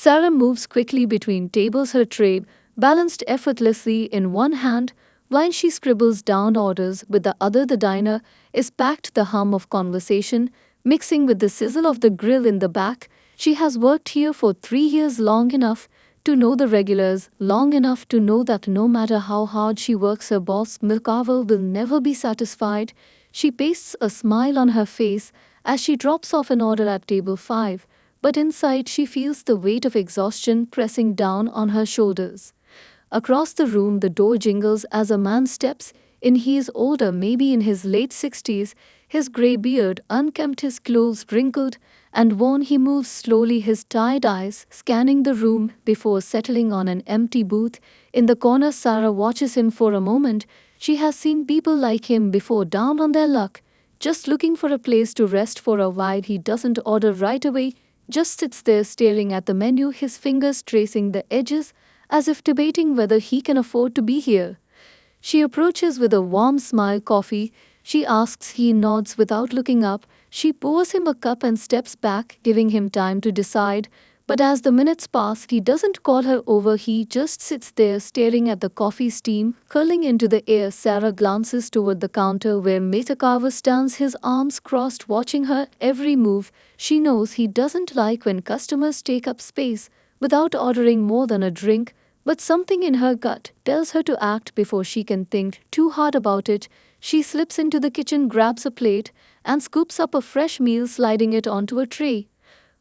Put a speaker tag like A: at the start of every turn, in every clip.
A: Sarah moves quickly between tables, her tray balanced effortlessly in one hand while she scribbles down orders with the other. The diner is packed, the hum of conversation mixing with the sizzle of the grill in the back. She has worked here for 3 years, long enough to know the regulars, long enough to know that no matter how hard she works, her boss, Milkava, will never be satisfied. She pastes a smile on her face as she drops off an order at table 5, but inside she feels the weight of exhaustion pressing down on her shoulders. Across the room, the door jingles as a man steps in. He is older, maybe in his late 60s, his grey beard unkempt, his clothes wrinkled and worn. He moves slowly, his tired eyes scanning the room before settling on an empty booth in the corner. Sarah watches him for a moment. She has seen people like him before, down on their luck, just looking for a place to rest for a while. He doesn't order right away, just sits there staring at the menu, his fingers tracing the edges as if debating whether he can afford to be here. She approaches with a warm smile. Coffee, she asks. He nods without looking up. She pours him a cup and steps back, giving him time to decide. But as the minutes pass, he doesn't call her over. He just sits there staring at the coffee steam curling into the air. Sarah glances toward the counter where Metakawa stands, his arms crossed, watching her every move. She knows he doesn't like when customers take up space without ordering more than a drink, but something in her gut tells her to act before she can think too hard about it. She slips into the kitchen, grabs a plate, and scoops up a fresh meal, sliding it onto a tray.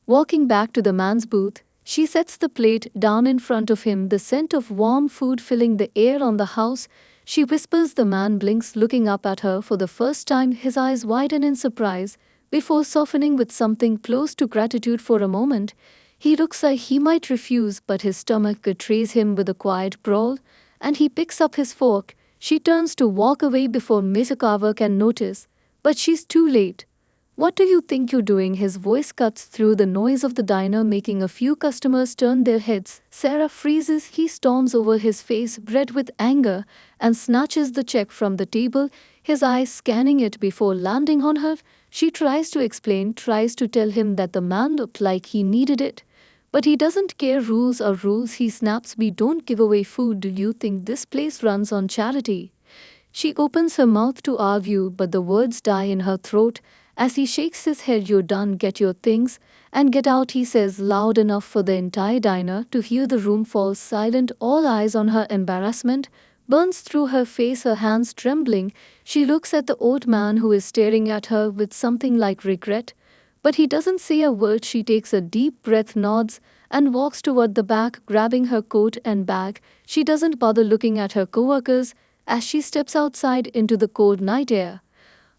A: Walking back to the man's booth, she sets the plate down in front of him, the scent of warm food filling the air on the house. She whispers. The man blinks, looking up at her for the first time. His eyes widen in surprise before softening with something close to gratitude. For a moment, he looks like he might refuse, but his stomach betrays him with a quiet growl, and he picks up his fork. She turns to walk away before Mitsukawa can notice, but she's too late. "What do you think you're doing?" His voice cuts through the noise of the diner, making a few customers turn their heads. Sarah freezes. He storms over, his face red with anger, and snatches the check from the table, his eyes scanning it before landing on her. She tries to explain, tries to tell him that the man looked like he needed it. But he doesn't care. Rules are rules, he snaps. "We don't give away food. Do you think this place runs on charity?" She opens her mouth to argue, but the words die in her throat as he shakes his head. "You're done. Get your things and get out," he says, loud enough for the entire diner to hear. The room falls silent, all eyes on her. Embarrassment burns through her face, her hands trembling. She looks at the old man who is staring at her with something like regret, but he doesn't say a word. She takes a deep breath, nods, and walks toward the back, grabbing her coat and bag. She doesn't bother looking at her coworkers as she steps outside into the cold night air.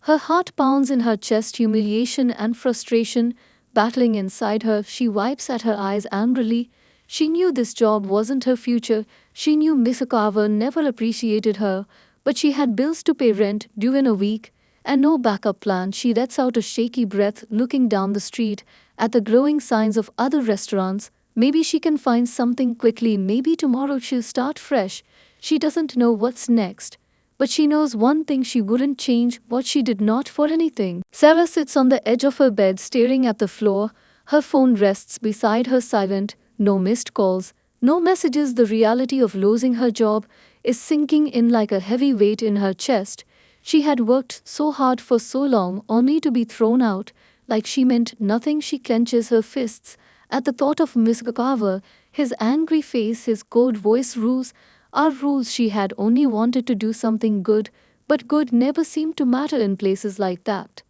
A: Her heart pounds in her chest, humiliation and frustration battling inside her. She wipes at her eyes angrily. She knew this job wasn't her future. She knew Misakawa never appreciated her, but she had bills to pay, rent due in a week, and no backup plan. She lets out a shaky breath, looking down the street at the glowing signs of other restaurants. Maybe she can find something quickly. Maybe tomorrow she'll start fresh. She doesn't know what's next, but she knows one thing: she wouldn't change what she did, not for anything. Sarah sits on the edge of her bed, staring at the floor. Her phone rests beside her, silent. No missed calls, no messages. The reality of losing her job is sinking in like a heavy weight in her chest. She had worked so hard for so long, only to be thrown out like she meant nothing. She clenches her fists at the thought of Misakawa, his angry face, his cold voice. "Rules are rules." She had only wanted to do something good, but good never seemed to matter in places like that.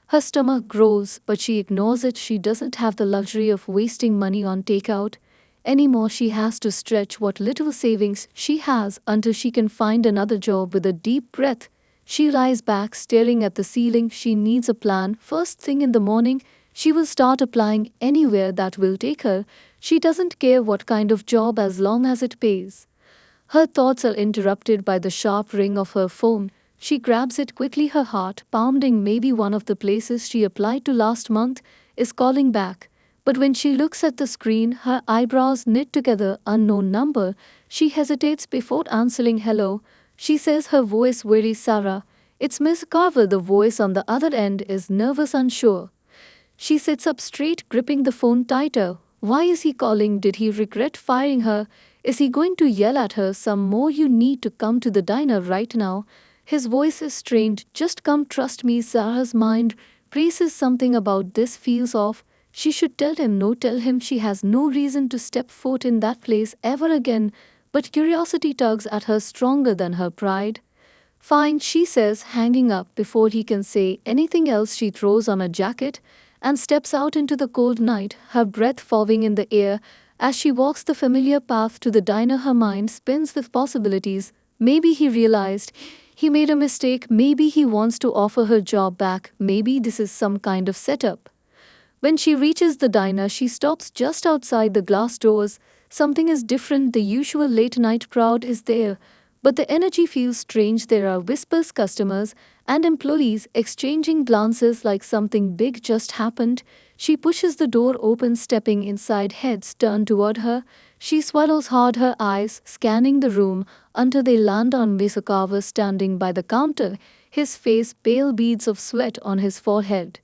A: Her stomach growls, but she ignores it. She doesn't have the luxury of wasting money on takeout anymore. She has to stretch what little savings she has until she can find another job. With a deep breath, she lies back, staring at the ceiling. She needs a plan. First thing in the morning, she will start applying anywhere that will take her. She doesn't care what kind of job as long as it pays. Her thoughts are interrupted by the sharp ring of her phone. She grabs it quickly, her heart pounding. Maybe one of the places she applied to last month is calling back. But when she looks at the screen, her eyebrows knit together. Unknown number. She hesitates before answering. "Hello," she says, her voice weary. "Sarah, it's Miss Carver." The voice on the other end is nervous, unsure. She sits up straight, gripping the phone tighter. Why is he calling? Did he regret firing her? Is he going to yell at her some more? You need to come to the diner right now. His voice is strained. Just come, trust me. Sarah's mind races. Something about this feels off. She should tell him no, tell him she has no reason to step foot in that place ever again. But curiosity tugs at her stronger than her pride. Fine, she says, hanging up before he can say anything else. She throws on a jacket and steps out into the cold night, her breath falling in the air. As she walks the familiar path to the diner, her mind spins with possibilities. Maybe he realized he made a mistake. Maybe he wants to offer her job back. Maybe this is some kind of setup. When she reaches the diner, she stops just outside the glass doors. Something is different. The usual late night crowd is there, but the energy feels strange. There are whispers, customers, and employees exchanging glances like something big just happened. She pushes the door open, stepping inside, heads turned toward her. She swallows hard, her eyes scanning the room until they land on Mr. Carver standing by the counter, his face pale, beads of sweat on his forehead.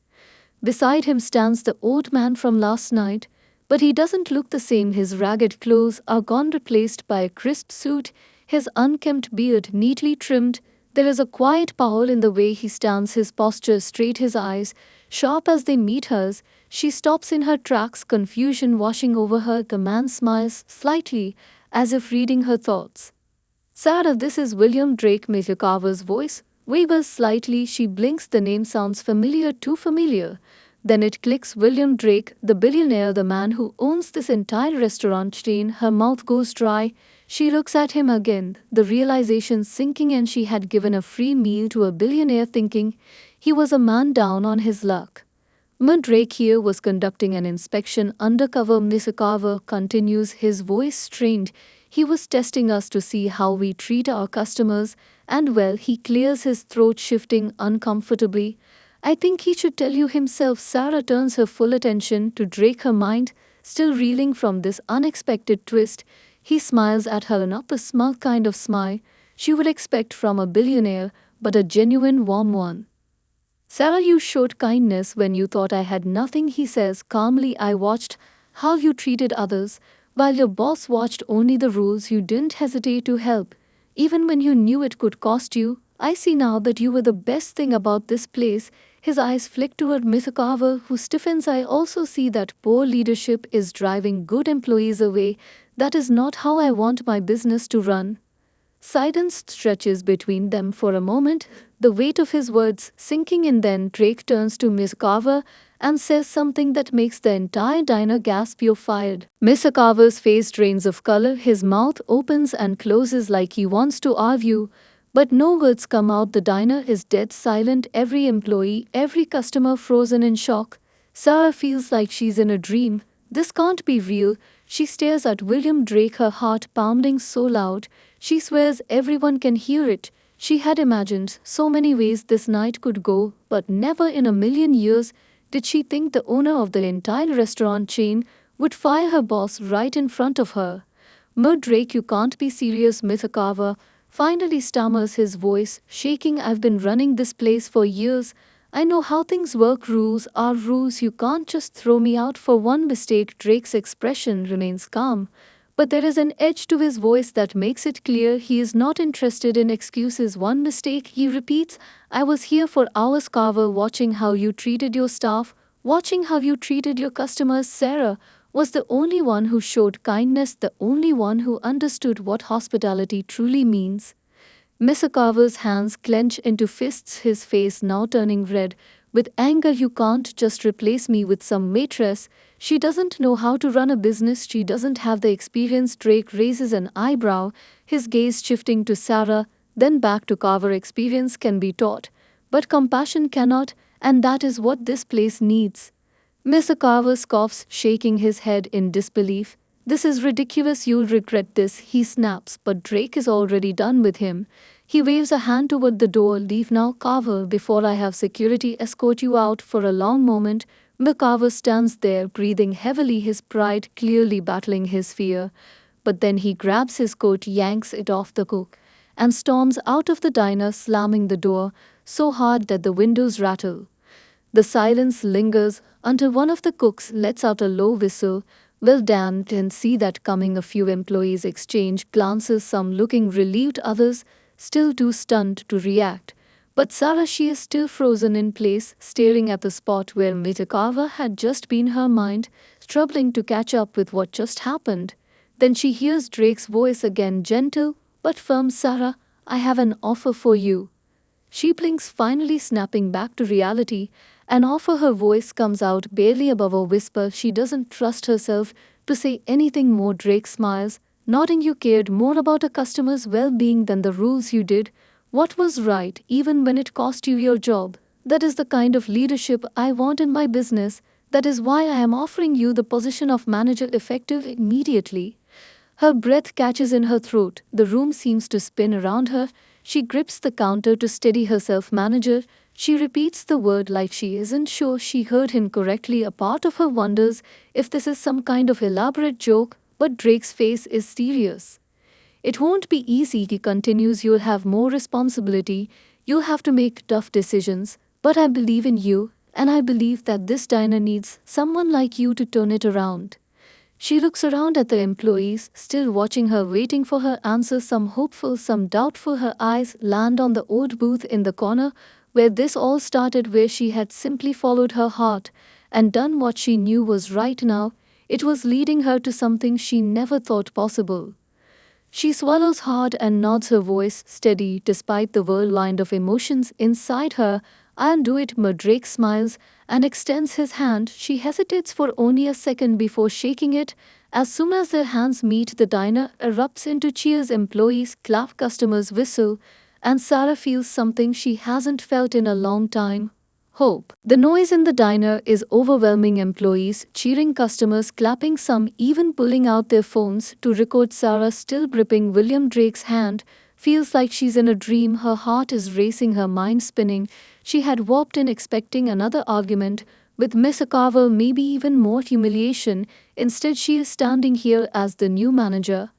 A: Beside him stands the old man from last night, but he doesn't look the same. His ragged clothes are gone, replaced by a crisp suit, his unkempt beard neatly trimmed. There is a quiet power in the way he stands, his posture straight, his eyes sharp as they meet hers. She stops in her tracks, confusion washing over her. The man smiles slightly, as if reading her thoughts. Sarah, this is William Drake. Mr. Carver's voice wavers slightly. She blinks. The name sounds familiar, too familiar. Then it clicks. William Drake, the billionaire, the man who owns this entire restaurant chain. Her mouth goes dry. She looks at him again, the realization sinking in. She had given a free meal to a billionaire, thinking he was a man down on his luck. Drake here was conducting an inspection undercover. Mr. Carver continues, his voice strained. He was testing us to see how we treat our customers, and well, he clears his throat, shifting uncomfortably. I think he should tell you himself. Sarah turns her full attention to Drake, her mind still reeling from this unexpected twist. He smiles at her, not the smug kind of smile she would expect from a billionaire, but a genuine, warm one. Sarah, you showed kindness when you thought I had nothing, he says calmly. I watched how you treated others. While your boss watched only the rules, you didn't hesitate to help, even when you knew it could cost you. I see now that you were the best thing about this place. His eyes flick toward Mr. Carver, who stiffens. I also see that poor leadership is driving good employees away. That is not how I want my business to run. Silence stretches between them for a moment, the weight of his words sinking in. Then Drake turns to Miss Carver and says something that makes the entire diner gasp. You're fired. Mr. Carver's face drains of color, his mouth opens and closes like he wants to argue, but no words come out. The diner is dead silent, every employee, every customer frozen in shock. Sarah feels like she's in a dream. This can't be real. She stares at William Drake, her heart pounding so loud she swears everyone can hear it. She had imagined so many ways this night could go, but never in a million years did she think the owner of the entire restaurant chain would fire her boss right in front of her. Drake, you can't be serious. Mr. Carver finally stammers, his voice shaking. I've been running this place for years. I know how things work. Rules are rules. You can't just throw me out for one mistake. Drake's expression remains calm, but there is an edge to his voice that makes it clear he is not interested in excuses. One mistake, he repeats. I was here for hours, Carver, watching how you treated your staff, watching how you treated your customers. Sarah was the only one who showed kindness, the only one who understood what hospitality truly means. Mr. Carver's hands clench into fists, his face now turning red with anger. You can't just replace me with some waitress. She doesn't know how to run a business. She doesn't have the experience. Drake raises an eyebrow, his gaze shifting to Sarah, then back to Carver. Experience can be taught, but compassion cannot, and that is what this place needs. Mr. Carver scoffs, shaking his head in disbelief. This is ridiculous. You'll regret this, he snaps, but Drake is already done with him. He waves a hand toward the door. Leave now, Carver, before I have security escort you out. For a long moment, Carver stands there, breathing heavily, his pride clearly battling his fear. But then he grabs his coat, yanks it off the hook, and storms out of the diner, slamming the door so hard that the windows rattle. The silence lingers until one of the cooks lets out a low whistle. Well, Dan didn't see that coming. A few employees exchange glances, some looking relieved, others still too stunned to react. But Sarah, she is still frozen in place, staring at the spot where Undercover had just been, her mind struggling to catch up with what just happened. Then she hears Drake's voice again, gentle but firm. Sarah, I have an offer for you. She blinks, finally snapping back to reality. An offer. Her voice comes out barely above a whisper. She doesn't trust herself to say anything more. Drake smiles, nodding. You cared more about a customer's well-being than the rules. You did what was right, even when it cost you your job. That is the kind of leadership I want in my business. That is why I am offering you the position of manager, effective immediately. Her breath catches in her throat. The room seems to spin around her. She grips the counter to steady herself. Manager. She repeats the word like she isn't sure she heard him correctly. A part of her wonders if this is some kind of elaborate joke, but Drake's face is serious. It won't be easy, he continues. You'll have more responsibility. You'll have to make tough decisions. But I believe in you, and I believe that this diner needs someone like you to turn it around. She looks around at the employees, still watching her, waiting for her answer, some hopeful, some doubtful. Her eyes land on the old booth in the corner, where this all started, where she had simply followed her heart and done what she knew was right. Now it was leading her to something she never thought possible. She swallows hard and nods, her voice steady despite the whirlwind of emotions inside her. I'll do it. Drake smiles and extends his hand. She hesitates for only a second before shaking it. As soon as their hands meet, the diner erupts into cheers. Employees clap, customers whistle, and Sarah feels something she hasn't felt in a long time: hope. The noise in the diner is overwhelming. Employees cheering, customers clapping, some even pulling out their phones to record. Sarah, still gripping William Drake's hand, feels like she's in a dream. Her heart is racing, her mind spinning. She had walked in expecting another argument with Miss Carver, maybe even more humiliation. Instead, she is standing here as the new manager.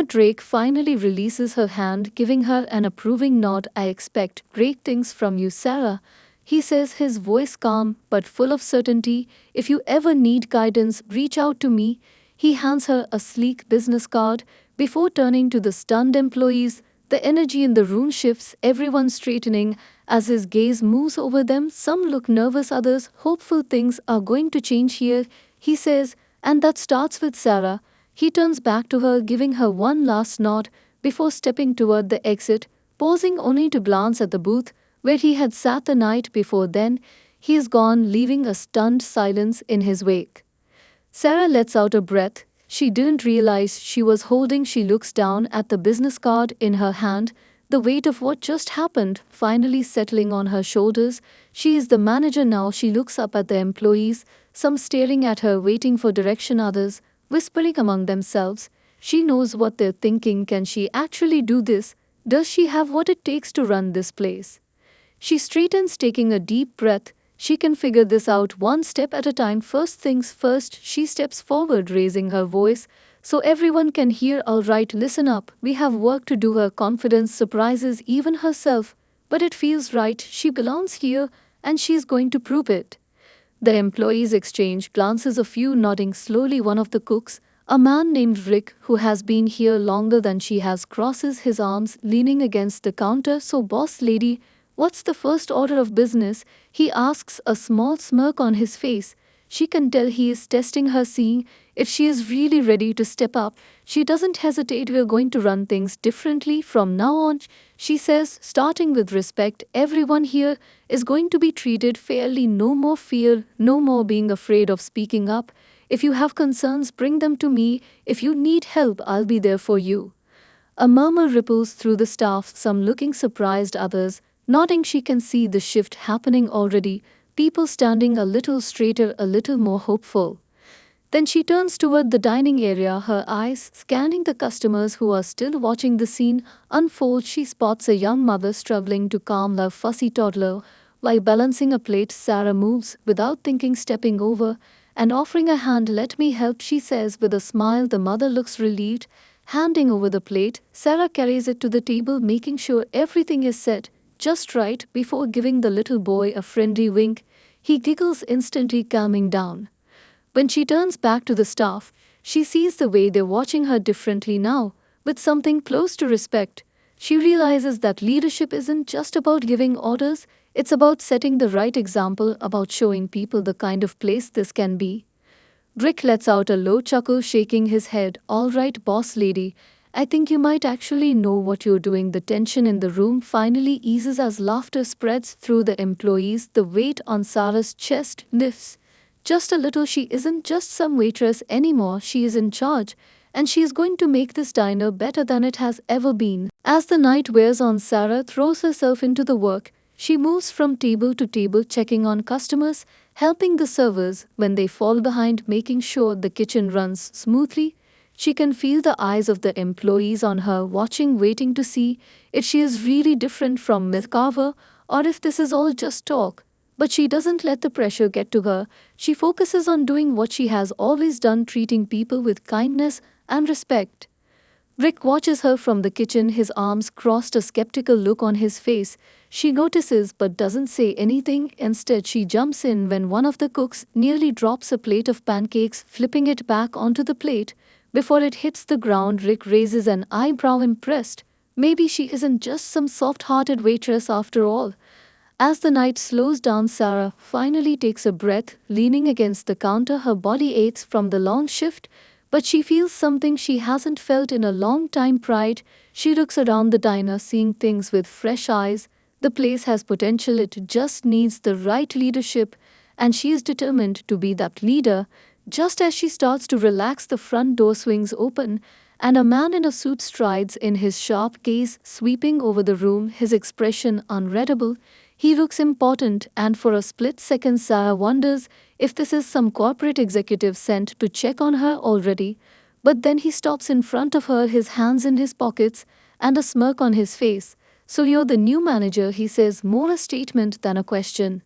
A: Drake finally releases her hand, giving her an approving nod. I expect great things from you, Sarah, he says, his voice calm but full of certainty. If you ever need guidance, reach out to me. He hands her a sleek business card before turning to the stunned employees. The energy in the room shifts, everyone straightening as his gaze moves over them. Some look nervous, others hopeful. Things are going to change here, he says, and that starts with Sarah. He turns back to her, giving her one last nod before stepping toward the exit, pausing only to glance at the booth where he had sat the night before. Then he is gone, leaving a stunned silence in his wake. Sarah lets out a breath she didn't realize she was holding. She looks down at the business card in her hand, the weight of what just happened finally settling on her shoulders. She is the manager now. She looks up at the employees, some staring at her, waiting for direction, others whispering among themselves. She knows what they're thinking. Can she actually do this? Does she have what it takes to run this place? She straightens, taking a deep breath. She can figure this out, one step at a time. First things first, she steps forward, raising her voice so everyone can hear. All right, listen up. We have work to do. Her confidence surprises even herself, but it feels right. She belongs here, and she's going to prove it. The employees exchange glances, a few nodding slowly. One of the cooks, a man named Rick, who has been here longer than she has, crosses his arms, leaning against the counter. So, boss lady, what's the first order of business? He asks, a small smirk on his face. She can tell he is testing her, seeing if she is really ready to step up. She doesn't hesitate. We're going to run things differently from now on, she says, starting with respect. Everyone here is going to be treated fairly. No more fear, no more being afraid of speaking up. If you have concerns, bring them to me. If you need help, I'll be there for you. A murmur ripples through the staff, some looking surprised, others nodding. She can see the shift happening already, people standing a little straighter, a little more hopeful. Then she turns toward the dining area, her eyes scanning the customers who are still watching the scene unfold. She spots a young mother struggling to calm a fussy toddler while balancing a plate. Sarah moves without thinking, stepping over and offering a hand. Let me help, she says with a smile. The mother looks relieved, handing over the plate. Sarah carries it to the table, making sure everything is set just right before giving the little boy a friendly wink. He giggles, instantly calming down. When she turns back to the staff, she sees the way they're watching her differently now, with something close to respect. She realizes that leadership isn't just about giving orders, it's about setting the right example, about showing people the kind of place this can be. Rick lets out a low chuckle, shaking his head. All right, boss lady. I think you might actually know what you're doing. The tension in the room finally eases as laughter spreads through the employees. The weight on Sarah's chest lifts. Just a little. She isn't just some waitress anymore. She is in charge. And she is going to make this diner better than it has ever been. As the night wears on, Sarah throws herself into the work. She moves from table to table, checking on customers, helping the servers when they fall behind, making sure the kitchen runs smoothly. She can feel the eyes of the employees on her, watching, waiting to see if she is really different from Miss Carver or if this is all just talk. But she doesn't let the pressure get to her. She focuses on doing what she has always done, treating people with kindness and respect. Rick watches her from the kitchen, his arms crossed, a skeptical look on his face. She notices but doesn't say anything. Instead, she jumps in when one of the cooks nearly drops a plate of pancakes, flipping it back onto the plate. Before it hits the ground, Rick raises an eyebrow, impressed. Maybe she isn't just some soft-hearted waitress after all. As the night slows down, Sarah finally takes a breath, leaning against the counter. Her body aches from the long shift, but she feels something she hasn't felt in a long time: pride. She looks around the diner, seeing things with fresh eyes. The place has potential, it just needs the right leadership, and she is determined to be that leader. Just as she starts to relax, the front door swings open, and a man in a suit strides in, his sharp gaze sweeping over the room, his expression unreadable. He looks important, and for a split second, Sarah wonders if this is some corporate executive sent to check on her already. But then he stops in front of her, his hands in his pockets and a smirk on his face. "So you're the new manager," he says, more a statement than a question.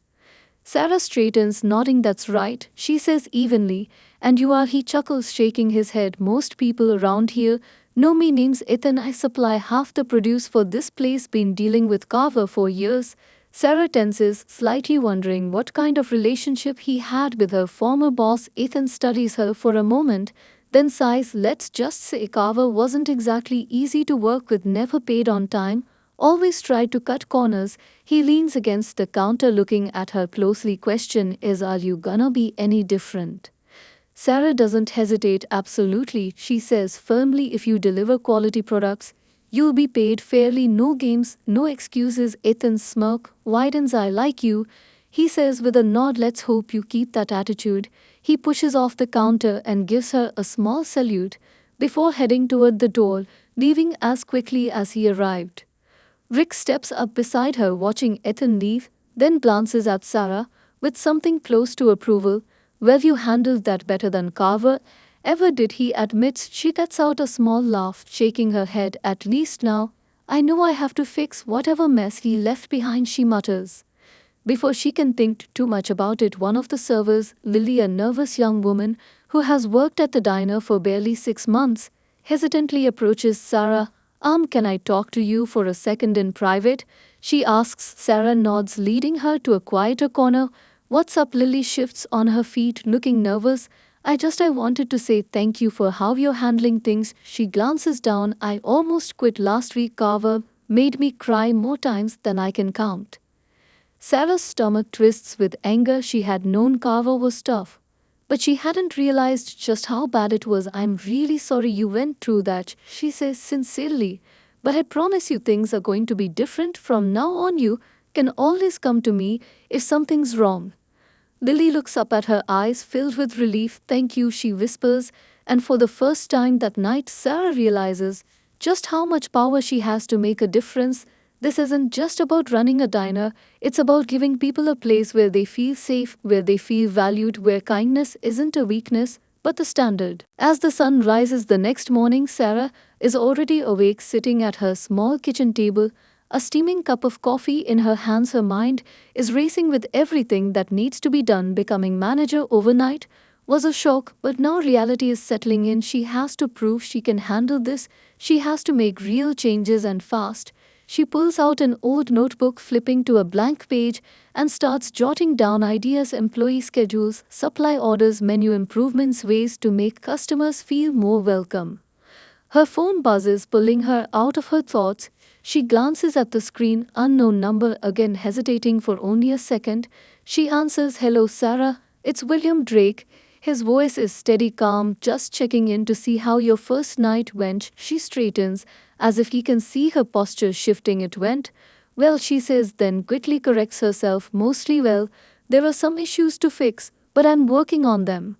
A: Sarah straightens, nodding. "That's right," she says evenly. "And you are?" He chuckles, shaking his head. "Most people around here know me. Name's Ethan. I supply half the produce for this place. Been dealing with Carver for years." Sarah tenses, slightly wondering what kind of relationship he had with her former boss. Ethan studies her for a moment, then sighs. "Let's just say Carver wasn't exactly easy to work with, never paid on time, always tried to cut corners." He leans against the counter, looking at her closely. "Question is, are you gonna be any different?" Sarah doesn't hesitate. "Absolutely," she says firmly. "If you deliver quality products, you'll be paid fairly. No games, no excuses." Ethan's smirk widens. "I like you," he says with a nod. "Let's hope you keep that attitude." He pushes off the counter and gives her a small salute before heading toward the door, leaving as quickly as he arrived. Rick steps up beside her, watching Ethan leave, then glances at Sarah with something close to approval. "Well, you handled that better than Carver ever did," he admits. She lets out a small laugh, shaking her head. "At least now I know I have to fix whatever mess he left behind," she mutters. Before she can think too much about it, one of the servers, Lily, a nervous young woman who has worked at the diner for barely 6 months, hesitantly approaches Sarah. Can I talk to you for a second in private?" she asks. Sarah nods, leading her to a quieter corner. "What's up?" Lily shifts on her feet, looking nervous. I wanted to say thank you for how you're handling things." She glances down. "I almost quit last week. Carver made me cry more times than I can count." Sarah's stomach twists with anger. She had known Carver was tough, but she hadn't realized just how bad it was. "I'm really sorry you went through that," she says sincerely. "But I promise you things are going to be different from now on. You can always come to me if something's wrong." Lily looks up at her, eyes filled with relief. "Thank you," she whispers, and for the first time that night, Sarah realizes just how much power she has to make a difference. This isn't just about running a diner, it's about giving people a place where they feel safe, where they feel valued, where kindness isn't a weakness, but the standard. As the sun rises the next morning, Sarah is already awake, sitting at her small kitchen table, a steaming cup of coffee in her hands. Her mind is racing with everything that needs to be done. Becoming manager overnight was a shock, but now reality is settling in. She has to prove she can handle this. She has to make real changes, and fast. She pulls out an old notebook, flipping to a blank page, and starts jotting down ideas, employee schedules, supply orders, menu improvements, ways to make customers feel more welcome. Her phone buzzes, pulling her out of her thoughts. She glances at the screen, unknown number again, hesitating for only a second. She answers, "Hello, Sarah. It's William Drake." His voice is steady, calm, "Just checking in to see how your first night went." She straightens, as if he can see her posture shifting. "It went well," she says, then quickly corrects herself. "Mostly well. There are some issues to fix, but I'm working on them."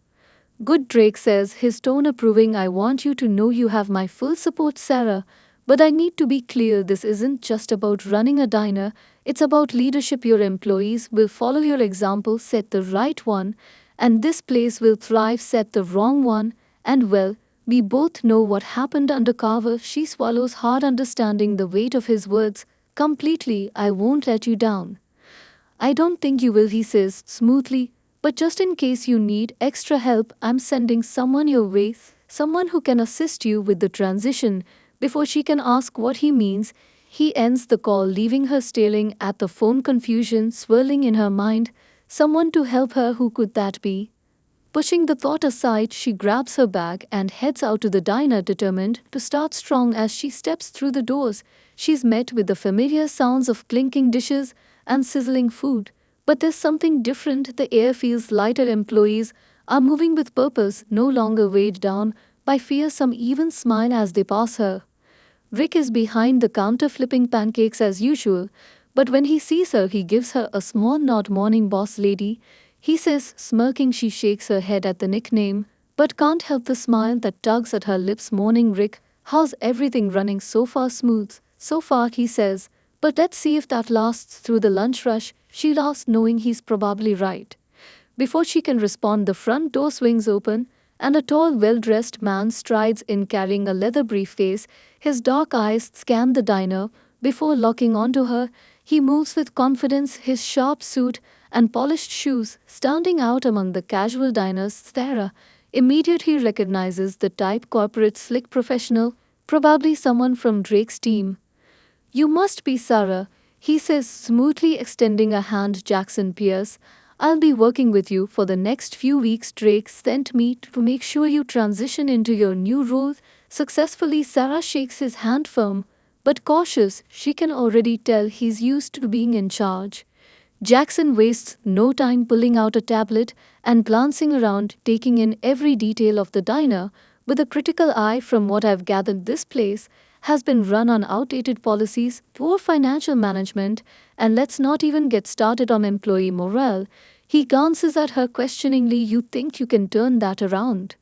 A: "Good," Drake says, his tone approving. "I want you to know you have my full support, Sarah. But I need to be clear, this isn't just about running a diner, it's about leadership. Your employees will follow your example, set the right one, and this place will thrive. Set the wrong one, and well, we both know what happened undercover." She swallows hard, understanding the weight of his words. "Completely, I won't let you down." "I don't think you will," he says smoothly. "But just in case you need extra help, I'm sending someone your way, someone who can assist you with the transition." Before she can ask what he means, he ends the call, leaving her staring at the phone, confusion swirling in her mind. Someone to help her, who could that be? Pushing the thought aside, she grabs her bag and heads out to the diner, determined to start strong. As she steps through the doors, she's met with the familiar sounds of clinking dishes and sizzling food. But there's something different. The air feels lighter. Employees are moving with purpose, no longer weighed down by fear. Some even smile as they pass her. Rick is behind the counter, flipping pancakes as usual, but when he sees her, he gives her a small nod. "Morning, boss lady," he says, smirking. She shakes her head at the nickname, but can't help the smile that tugs at her lips. "Morning, Rick. How's everything running so far?" "Smooth so far," he says, "but let's see if that lasts through the lunch rush." She laughs, knowing he's probably right. Before she can respond, the front door swings open, and a tall, well-dressed man strides in, carrying a leather briefcase. His dark eyes scan the diner before locking onto her. He moves with confidence, his sharp suit and polished shoes standing out among the casual diners. Sarah immediately recognizes the type: corporate, slick professional, probably someone from Drake's team. "You must be Sarah," he says smoothly, extending a hand. "Jackson Pierce. I'll be working with you for the next few weeks. Drake sent me to make sure you transition into your new role successfully." Sarah shakes his hand, firm but cautious. She can already tell he's used to being in charge. Jackson wastes no time, pulling out a tablet and glancing around, taking in every detail of the diner with a critical eye. "From what I've gathered, this place has been run on outdated policies, poor financial management, and let's not even get started on employee morale." He glances at her questioningly. "You think you can turn that around?"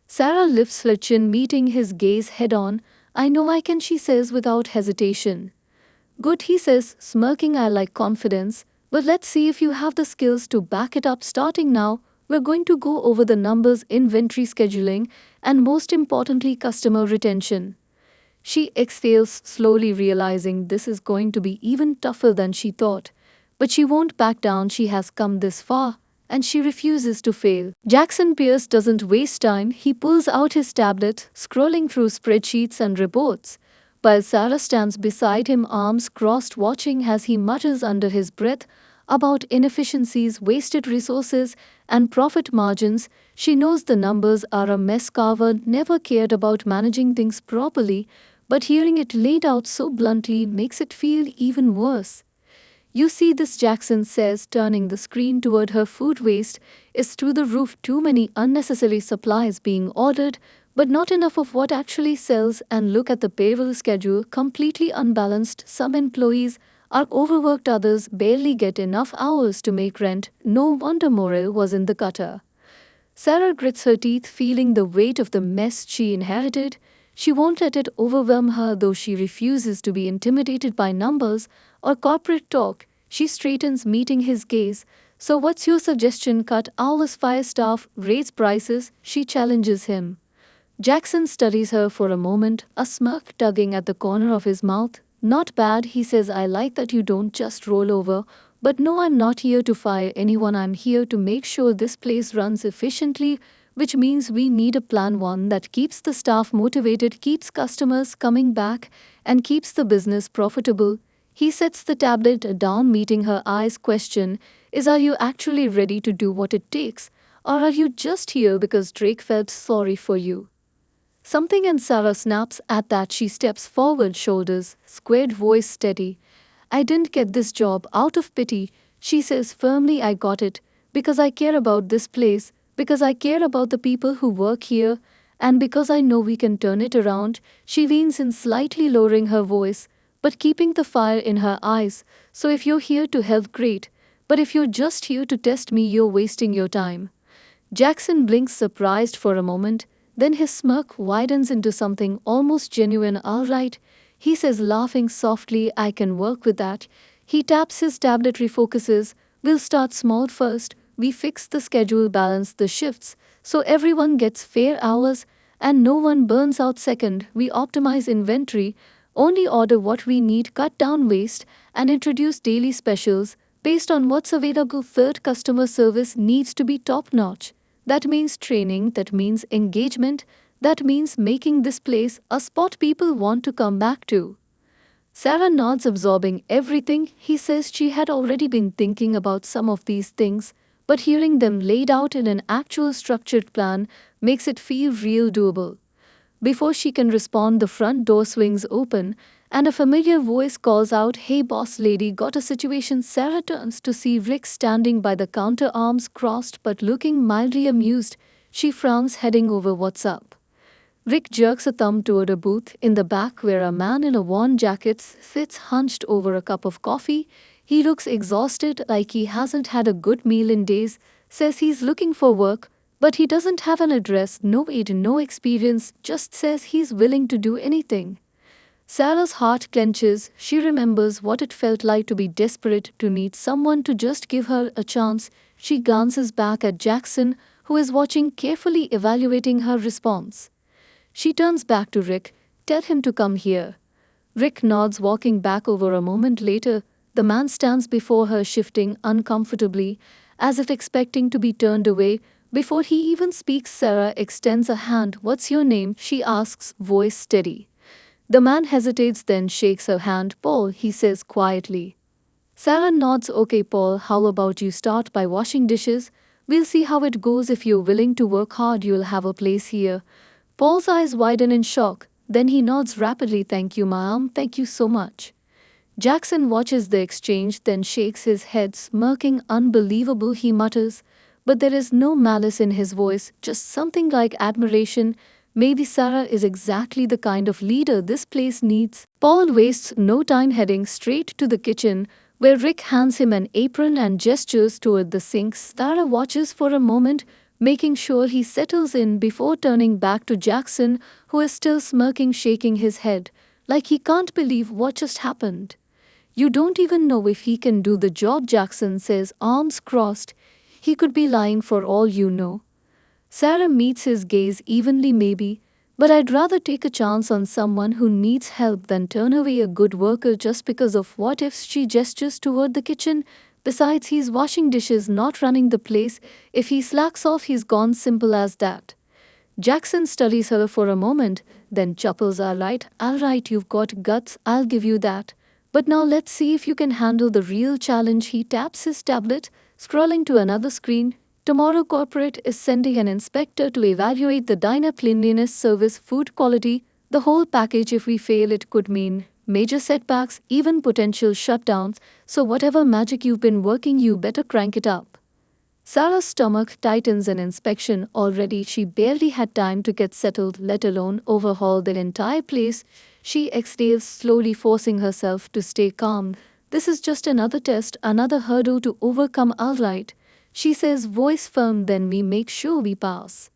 A: Sarah lifts her chin, meeting his gaze head on. "I know I can," she says without hesitation. "Good," he says, smirking. "I like confidence, but let's see if you have the skills to back it up. Starting now, we're going to go over the numbers, inventory, scheduling, and most importantly, customer retention." She exhales slowly, realizing this is going to be even tougher than she thought. But she won't back down. She has come this far, and she refuses to fail. Jackson Pierce doesn't waste time. He pulls out his tablet, scrolling through spreadsheets and reports, while Sarah stands beside him, arms crossed, watching as he mutters under his breath about inefficiencies, wasted resources, and profit margins. She knows the numbers are a mess. Carver never cared about managing things properly, but hearing it laid out so bluntly makes it feel even worse. "You see this," Jackson says, turning the screen toward her. "Food waste is through the roof. Too many unnecessary supplies being ordered, but not enough of what actually sells. And look at the payroll schedule, completely unbalanced. Some employees are overworked, others barely get enough hours to make rent. No wonder morale was in the gutter." Sarah grits her teeth, feeling the weight of the mess she inherited. She won't let it overwhelm her, though she refuses to be intimidated by numbers or corporate talk. She straightens, meeting his gaze. "So what's your suggestion? Cut hours, fire staff, raise prices?" she challenges him. Jackson studies her for a moment, a smirk tugging at the corner of his mouth. "Not bad," he says. "I like that you don't just roll over. But no, I'm not here to fire anyone. I'm here to make sure this place runs efficiently which means we need a plan one that keeps the staff motivated, keeps customers coming back, and keeps the business profitable. He sets the tablet down, meeting her eyes. Question is, are you actually ready to do what it takes? Or are you just here because Drake felt sorry for you? Something in Sarah snaps at that. She steps forward, shoulders squared, voice steady. I didn't get this job out of pity, she says firmly. I got it because I care about this place, because I care about the people who work here, and because I know we can turn it around. She leans in, slightly lowering her voice, but keeping the fire in her eyes. So if you're here to help, great. But if you're just here to test me, you're wasting your time. Jackson blinks, surprised for a moment, then his smirk widens into something almost genuine. All right, he says, laughing softly, I can work with that. He taps his tablet, refocuses. We'll start small first. We fix the schedule, balance the shifts, so everyone gets fair hours and no one burns out. Second, we optimize inventory, only order what we need, cut down waste, and introduce daily specials based on what's available. Third, customer service needs to be top notch. That means training, that means engagement, that means making this place a spot people want to come back to. Sarah nods, absorbing everything he says. She had already been thinking about some of these things, but hearing them laid out in an actual structured plan makes it feel real doable. Before she can respond, the front door swings open, and a familiar voice calls out, Hey boss lady, got a situation? Sarah turns to see Rick standing by the counter, arms crossed but looking mildly amused. She frowns, heading over. What's up? Rick jerks a thumb toward a booth in the back where a man in a worn jacket sits hunched over a cup of coffee. He looks exhausted, like he hasn't had a good meal in days. Says he's looking for work, but he doesn't have an address, no age, no experience, just says he's willing to do anything. Sarah's heart clenches. She remembers what it felt like to be desperate, to need someone to just give her a chance. She glances back at Jackson, who is watching carefully, evaluating her response. She turns back to Rick. Tell him to come here. Rick nods, walking back. Over a moment later, the man stands before her, shifting uncomfortably, as if expecting to be turned away. Before he even speaks, Sarah extends a hand. What's your name? She asks, voice steady. The man hesitates, then shakes her hand. Paul, he says quietly. Sarah nods. Okay, Paul, how about you start by washing dishes? We'll see how it goes. If you're willing to work hard, you'll have a place here. Paul's eyes widen in shock. Then he nods rapidly. Thank you, ma'am. Thank you so much. Jackson watches the exchange, then shakes his head, smirking. Unbelievable, he mutters. But there is no malice in his voice, just something like admiration. Maybe Sarah is exactly the kind of leader this place needs. Paul wastes no time, heading straight to the kitchen, where Rick hands him an apron and gestures toward the sink. Sarah watches for a moment, making sure he settles in before turning back to Jackson, who is still smirking, shaking his head, like he can't believe what just happened. You don't even know if he can do the job, Jackson says, arms crossed. He could be lying for all you know. Sarah meets his gaze evenly. Maybe, but I'd rather take a chance on someone who needs help than turn away a good worker just because of what ifs. She gestures toward the kitchen. Besides, he's washing dishes, not running the place. If he slacks off, he's gone. Simple as that. Jackson studies her for a moment, then chuckles. All right, you've got guts, I'll give you that. But now let's see if you can handle the real challenge. He taps his tablet, scrolling to another screen. Tomorrow, corporate is sending an inspector to evaluate the diner, cleanliness, service, food quality, the whole package. If we fail, it could mean major setbacks, even potential shutdowns. So whatever magic you've been working, you better crank it up. Sarah's stomach tightens. An inspection already. She barely had time to get settled, let alone overhaul the entire place. She exhales slowly, forcing herself to stay calm. This is just another test, another hurdle to overcome. All right, she says, voice firm, then we make sure we pass.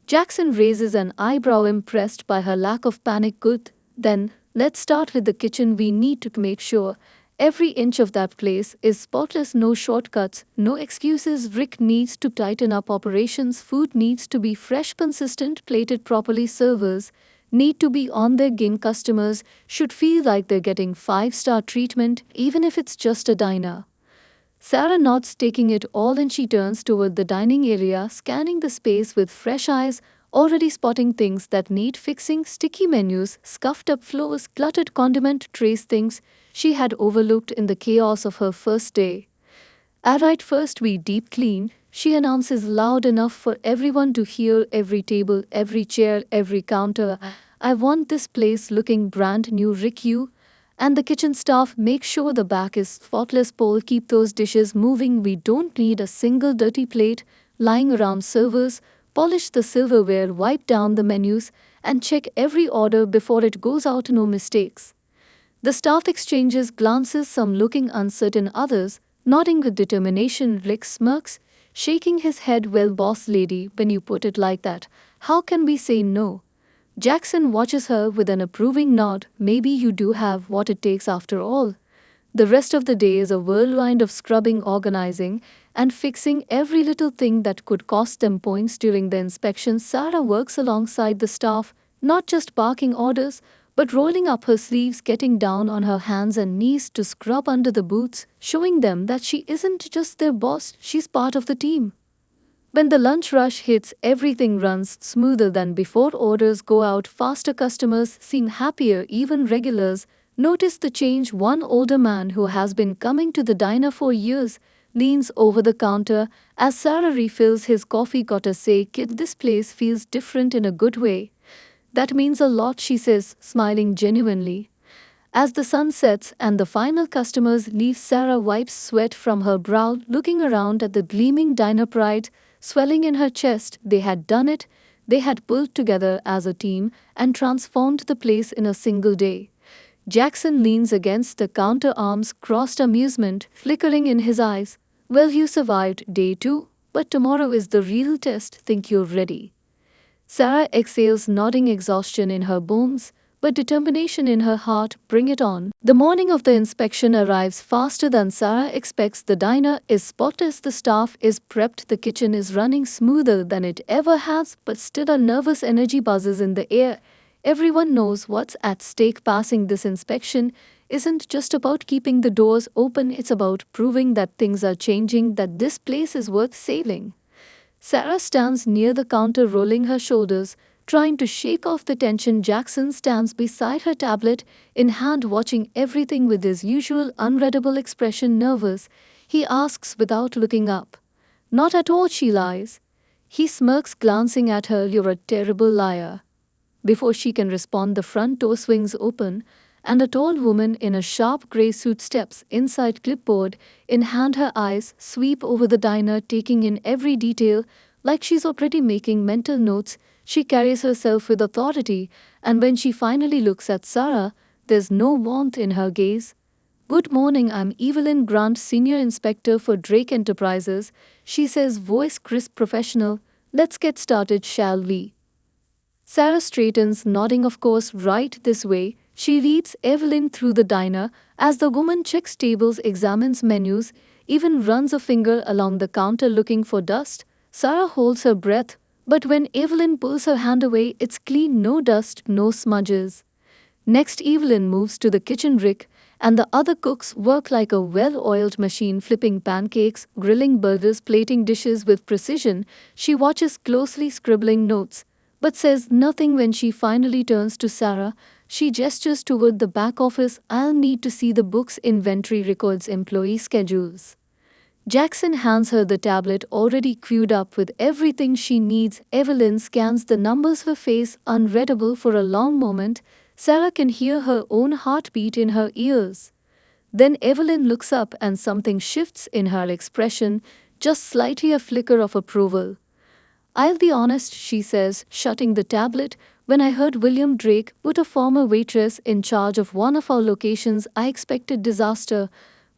A: Jackson raises an eyebrow, impressed by her lack of panic. Good, then let's start with the kitchen. We need to make sure every inch of that place is spotless, no shortcuts, no excuses. Rick needs to tighten up operations. Food needs to be fresh, consistent, plated properly. Servers need to be on their game. Customers should feel like they're getting 5-star treatment, even if it's just a diner. Sarah nods, taking it all in. She turns toward the dining area, scanning the space with fresh eyes, already spotting things that need fixing: sticky menus, scuffed up floors, cluttered condiment trays, things she had overlooked in the chaos of her first day. Alright, first we deep clean, she announces loud enough for everyone to hear. Every table, every chair, every counter. I want this place looking brand new, Rick. You and the kitchen staff make sure the back is spotless. Paul, keep those dishes moving. We don't need a single dirty plate lying around. Servers, polish the silverware, wipe down the menus, and check every order before it goes out. No mistakes. The staff exchanges glances, some looking uncertain, others nodding with determination. Rick smirks, shaking his head. Well, boss lady, when you put it like that, how can we say no? Jackson watches her with an approving nod. Maybe you do have what it takes after all. The rest of the day is a whirlwind of scrubbing, organizing, and fixing every little thing that could cost them points. During the inspection, Sarah works alongside the staff, not just barking orders, but rolling up her sleeves, getting down on her hands and knees to scrub under the boots, showing them that she isn't just their boss, she's part of the team. When the lunch rush hits, everything runs smoother than before. Orders go out faster, customers seem happier, even regulars notice the change. One older man who has been coming to the diner for years leans over the counter as Sarah refills his coffee. Gotta say, kid, this place feels different in a good way. That means a lot, she says, smiling genuinely. As the sun sets and the final customers leave, Sarah wipes sweat from her brow, looking around at the gleaming diner, pride swelling in her chest. They had done it. They had pulled together as a team and transformed the place in a single day. Jackson leans against the counter, arms crossed, amusement flickering in his eyes. Well, you survived day two, but tomorrow is the real test. Think you're ready? Sarah exhales, nodding, exhaustion in her bones, but determination in her heart. Bring it on. The morning of the inspection arrives faster than Sarah expects. The diner is spotless, the staff is prepped, the kitchen is running smoother than it ever has, but still a nervous energy buzzes in the air. Everyone knows what's at stake. Passing this inspection isn't just about keeping the doors open, it's about proving that things are changing, that this place is worth saving. Sarah stands near the counter, rolling her shoulders, trying to shake off the tension. Jackson stands beside her, tablet in hand, watching everything with his usual unreadable expression. Nervous, he asks without looking up. Not at all, she lies. He smirks, glancing at her. You're a terrible liar. Before she can respond, the front door swings open, and a tall woman in a sharp grey suit steps inside, clipboard in hand. Her eyes sweep over the diner, taking in every detail like she's already making mental notes. She carries herself with authority, and when she finally looks at Sarah, there's no warmth in her gaze. Good morning, I'm Evelyn Grant, Senior Inspector for Drake Enterprises, she says, voice crisp, professional. Let's get started, shall we? Sarah straightens, nodding. Of course, right this way. She leads Evelyn through the diner as the woman checks tables, examines menus, even runs a finger along the counter looking for dust. Sarah holds her breath, but when Evelyn pulls her hand away, it's clean, no dust, no smudges. Next, Evelyn moves to the kitchen. Rick and the other cooks work like a well-oiled machine, flipping pancakes, grilling burgers, plating dishes with precision. She watches closely, scribbling notes, but says nothing. When she finally turns to Sarah, she gestures toward the back office. I'll need to see the books, inventory records, employee schedules. Jackson hands her the tablet already queued up with everything she needs. Evelyn scans the numbers, her face unreadable. For a long moment, Sarah can hear her own heartbeat in her ears. Then Evelyn looks up and something shifts in her expression, just slightly, a flicker of approval. I'll be honest, she says, shutting the tablet. When I heard William Drake put a former waitress in charge of one of our locations, I expected disaster.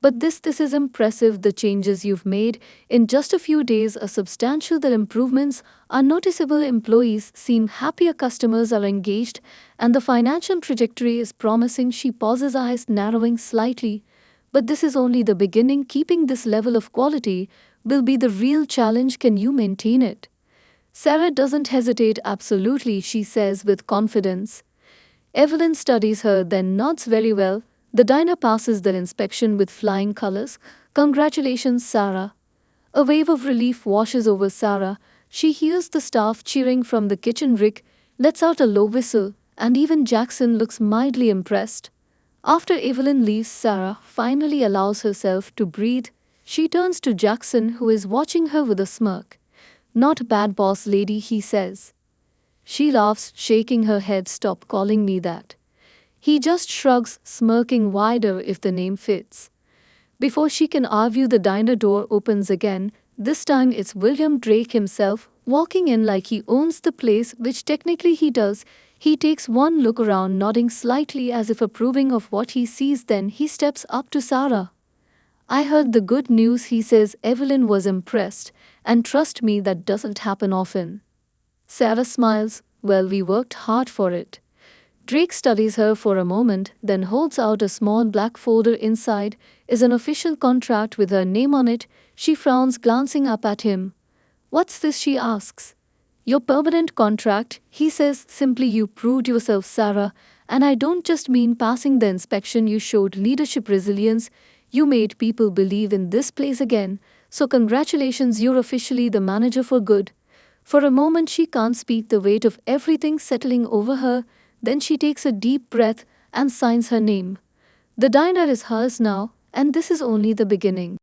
A: But this is impressive, the changes you've made in just a few days are substantial. The improvements are noticeable. Employees seem happier, customers are engaged, and the financial trajectory is promising. She pauses, eyes narrowing slightly. But this is only the beginning. Keeping this level of quality will be the real challenge. Can you maintain it? Sarah doesn't hesitate. Absolutely, she says with confidence. Evelyn studies her, then nods. Very well. The diner passes their inspection with flying colors. Congratulations, Sarah. A wave of relief washes over Sarah. She hears the staff cheering from the kitchen. Rick lets out a low whistle, and even Jackson looks mildly impressed. After Evelyn leaves, Sarah finally allows herself to breathe. She turns to Jackson, who is watching her with a smirk. Not bad, boss lady, he says. She laughs, shaking her head. Stop calling me that. He just shrugs, smirking wider if the name fits. Before she can argue, the diner door opens again. This time it's William Drake himself, walking in like he owns the place, which technically he does. He takes one look around, nodding slightly as if approving of what he sees. Then he steps up to Sarah. I heard the good news, he says. Evelyn was impressed, and trust me, that doesn't happen often. Sarah smiles. Well, we worked hard for it. Drake studies her for a moment, then holds out a small black folder. Inside is an official contract with her name on it. She frowns, glancing up at him. What's this, she asks. Your permanent contract, he says simply. You proved yourself, Sarah, and I don't just mean passing the inspection. You showed leadership, resilience. You made people believe in this place again. So congratulations, you're officially the manager for good. For a moment she can't speak, the weight of everything settling over her. Then she takes a deep breath and signs her name. The diner is hers now, and this is only the beginning.